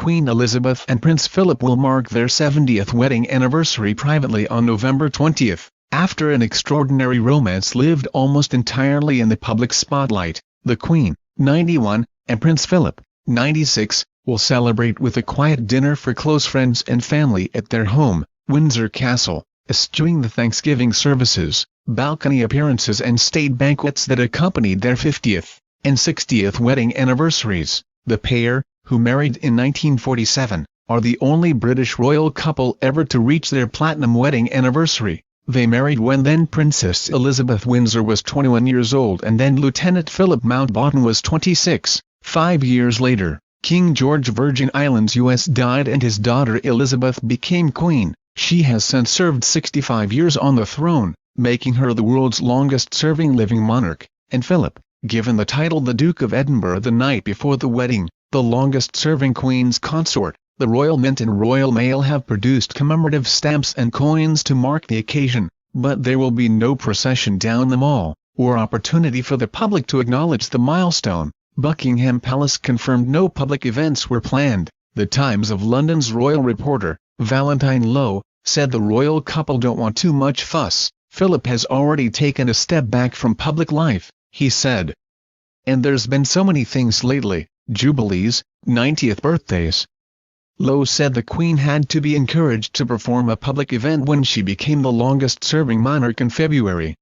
Queen Elizabeth and Prince Philip will mark their 70th wedding anniversary privately on November 20, after an extraordinary romance lived almost entirely in the public spotlight. The Queen, 91, and Prince Philip, 96, will celebrate with a quiet dinner for close friends and family at their home, Windsor Castle, eschewing the Thanksgiving services, balcony appearances and state banquets that accompanied their 50th and 60th wedding anniversaries. The pair, who married in 1947, are the only British royal couple ever to reach their platinum wedding anniversary. They married when then Princess Elizabeth Windsor was 21 years old and then Lieutenant Philip Mountbatten was 26. 5 years later, King George Virgin Islands US died and his daughter Elizabeth became Queen. She has since served 65 years on the throne, making her the world's longest-serving living monarch, and Philip, given the title the Duke of Edinburgh the night before the wedding, the longest-serving Queen's consort. The Royal Mint and Royal Mail have produced commemorative stamps and coins to mark the occasion, but there will be no procession down the Mall, or opportunity for the public to acknowledge the milestone. Buckingham Palace confirmed no public events were planned. The Times of London's royal reporter, Valentine Lowe, said the royal couple don't want too much fuss. Philip has already taken a step back from public life, he said. And there's been so many things lately, jubilees, 90th birthdays. Lowe said the Queen had to be encouraged to perform a public event when she became the longest-serving monarch in February.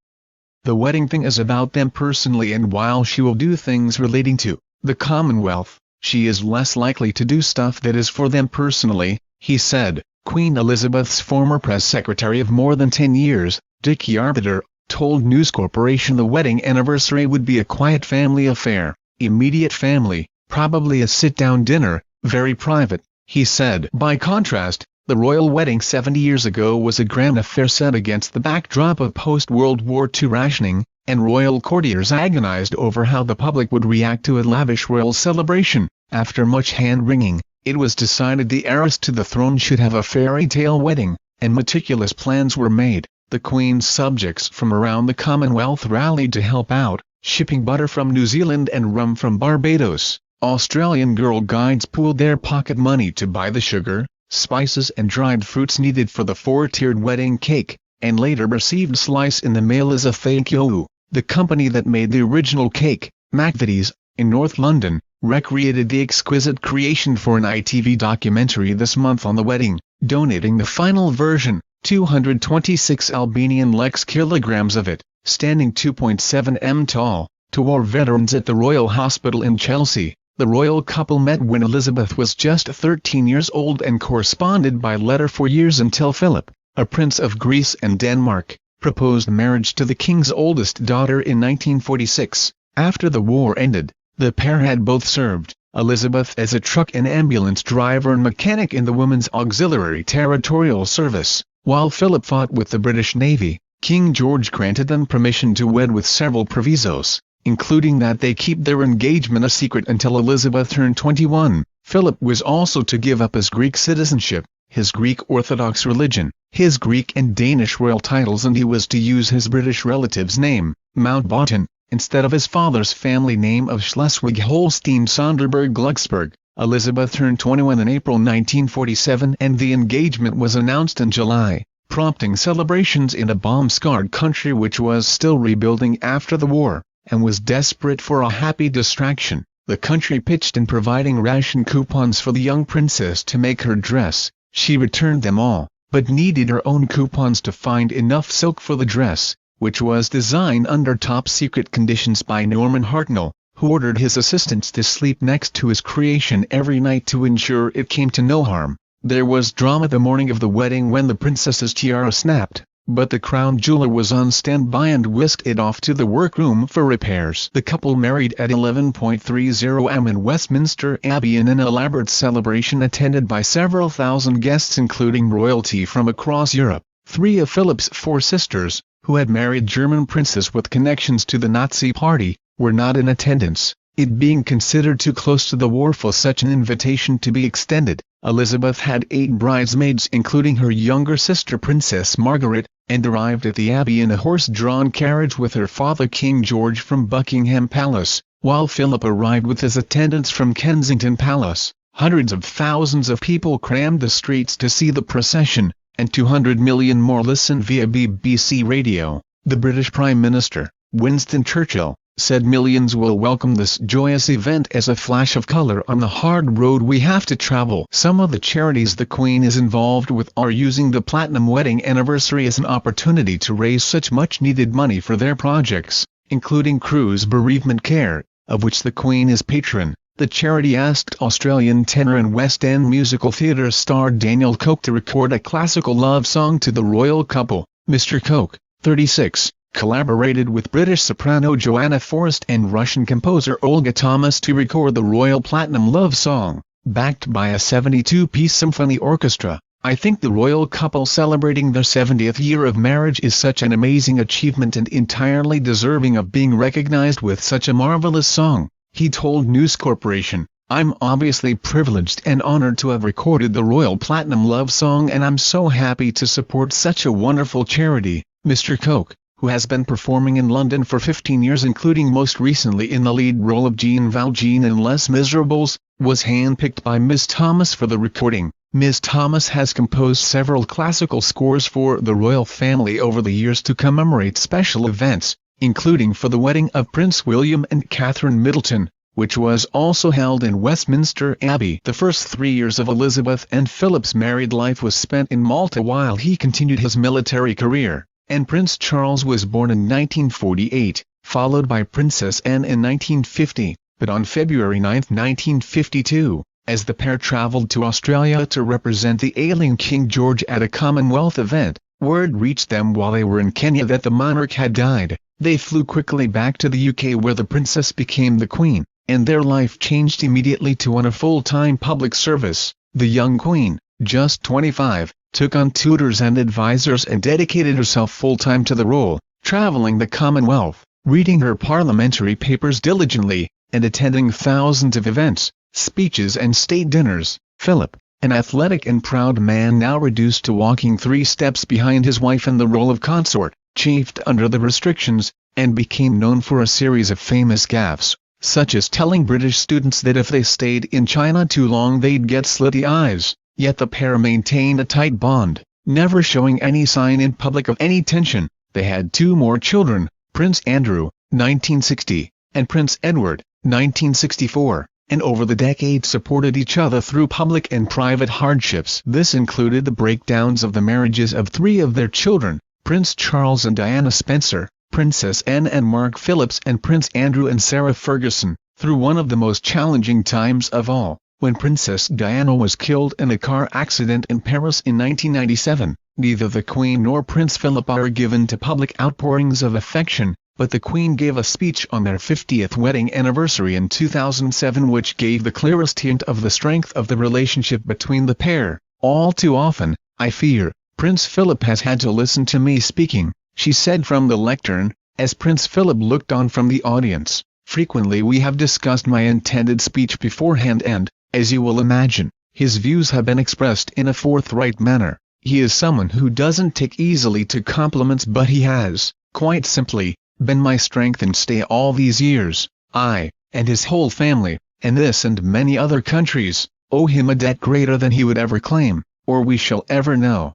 The wedding thing is about them personally, and while she will do things relating to the Commonwealth, she is less likely to do stuff that is for them personally, he said. Queen Elizabeth's former press secretary of more than 10 years, Dickie Arbiter, told News Corporation the wedding anniversary would be a quiet family affair, immediate family, probably a sit-down dinner, very private, he said. By contrast, the royal wedding 70 years ago was a grand affair set against the backdrop of post-World War II rationing, and royal courtiers agonized over how the public would react to a lavish royal celebration. After much hand-wringing, it was decided the heiress to the throne should have a fairy tale wedding, and meticulous plans were made. The Queen's subjects from around the Commonwealth rallied to help out, shipping butter from New Zealand and rum from Barbados. Australian Girl Guides pooled their pocket money to buy the sugar, spices and dried fruits needed for the 4-tiered wedding cake, and later received slice in the mail as a thank you. The company that made the original cake, McVitie's, in North London, recreated the exquisite creation for an ITV documentary this month on the wedding, donating the final version, 226 Albanian lex kilograms of it, standing 2.7 m tall, to war veterans at the Royal Hospital in Chelsea. The royal couple met when Elizabeth was just 13 years old and corresponded by letter for years until Philip, a prince of Greece and Denmark, proposed marriage to the king's oldest daughter in 1946. After the war ended, the pair had both served, Elizabeth as a truck and ambulance driver and mechanic in the Women's Auxiliary Territorial Service, while Philip fought with the British Navy. King George granted them permission to wed with several provisos, including that they keep their engagement a secret until Elizabeth turned 21. Philip was also to give up his Greek citizenship, his Greek Orthodox religion, his Greek and Danish royal titles, and he was to use his British relative's name, Mountbatten, instead of his father's family name of Schleswig-Holstein-Sonderburg-Glücksburg. Elizabeth turned 21 in April 1947 and the engagement was announced in July, prompting celebrations in a bomb-scarred country which was still rebuilding after the war, and was desperate for a happy distraction. The country pitched in providing ration coupons for the young princess to make her dress. She returned them all, but needed her own coupons to find enough silk for the dress, which was designed under top-secret conditions by Norman Hartnell, who ordered his assistants to sleep next to his creation every night to ensure it came to no harm. There was drama the morning of the wedding when the princess's tiara snapped, but the crown jeweler was on standby and whisked it off to the workroom for repairs. The couple married at 11:30 am in Westminster Abbey in an elaborate celebration attended by several thousand guests including royalty from across Europe. 3 of Philip's 4 sisters, who had married German princes with connections to the Nazi Party, were not in attendance, it being considered too close to the war for such an invitation to be extended. Elizabeth had 8 bridesmaids including her younger sister Princess Margaret, and arrived at the Abbey in a horse-drawn carriage with her father King George from Buckingham Palace, while Philip arrived with his attendants from Kensington Palace. Hundreds of thousands of people crammed the streets to see the procession, and 200 million more listened via BBC Radio. The British Prime Minister, Winston Churchill, said millions will welcome this joyous event as a flash of colour on the hard road we have to travel. Some of the charities the Queen is involved with are using the Platinum Wedding Anniversary as an opportunity to raise such much-needed money for their projects, including Cruise Bereavement Care, of which the Queen is patron. The charity asked Australian tenor and West End musical theatre star Daniel Coke to record a classical love song to the royal couple. Mr. Coke, 36, collaborated with British soprano Joanna Forrest and Russian composer Olga Thomas to record the Royal Platinum Love Song, backed by a 72-piece symphony orchestra. I think the royal couple celebrating their 70th year of marriage is such an amazing achievement and entirely deserving of being recognized with such a marvelous song, he told News Corporation. I'm obviously privileged and honored to have recorded the Royal Platinum Love Song, and I'm so happy to support such a wonderful charity. Mr. Coke, who has been performing in London for 15 years including most recently in the lead role of Jean Valjean in Les Miserables, was handpicked by Ms. Thomas for the recording. Ms. Thomas has composed several classical scores for the royal family over the years to commemorate special events, including for the wedding of Prince William and Catherine Middleton, which was also held in Westminster Abbey. The first 3 years of Elizabeth and Philip's married life was spent in Malta while he continued his military career, and Prince Charles was born in 1948, followed by Princess Anne in 1950, but on February 9, 1952, as the pair travelled to Australia to represent the ailing King George at a Commonwealth event, word reached them while they were in Kenya that the monarch had died. They flew quickly back to the UK where the princess became the Queen, and their life changed immediately to one of full-time public service. The young Queen, just 25, took on tutors and advisors and dedicated herself full-time to the role, travelling the Commonwealth, reading her parliamentary papers diligently, and attending thousands of events, speeches and state dinners. Philip, an athletic and proud man now reduced to walking 3 steps behind his wife in the role of consort, chafed under the restrictions, and became known for a series of famous gaffes, such as telling British students that if they stayed in China too long they'd get slitty eyes. Yet the pair maintained a tight bond, never showing any sign in public of any tension. They had 2 more children, Prince Andrew, 1960, and Prince Edward, 1964, and over the decades supported each other through public and private hardships. This included the breakdowns of the marriages of 3 of their children, Prince Charles and Diana Spencer, Princess Anne and Mark Phillips, and Prince Andrew and Sarah Ferguson, through one of the most challenging times of all, when Princess Diana was killed in a car accident in Paris in 1997. Neither the Queen nor Prince Philip are given to public outpourings of affection, but the Queen gave a speech on their 50th wedding anniversary in 2007 which gave the clearest hint of the strength of the relationship between the pair. All too often, I fear, Prince Philip has had to listen to me speaking, she said from the lectern, as Prince Philip looked on from the audience. Frequently we have discussed my intended speech beforehand and, as you will imagine, his views have been expressed in a forthright manner. He is someone who doesn't take easily to compliments, but he has, quite simply, been my strength and stay all these years. I, and his whole family, and this and many other countries, owe him a debt greater than he would ever claim, or we shall ever know.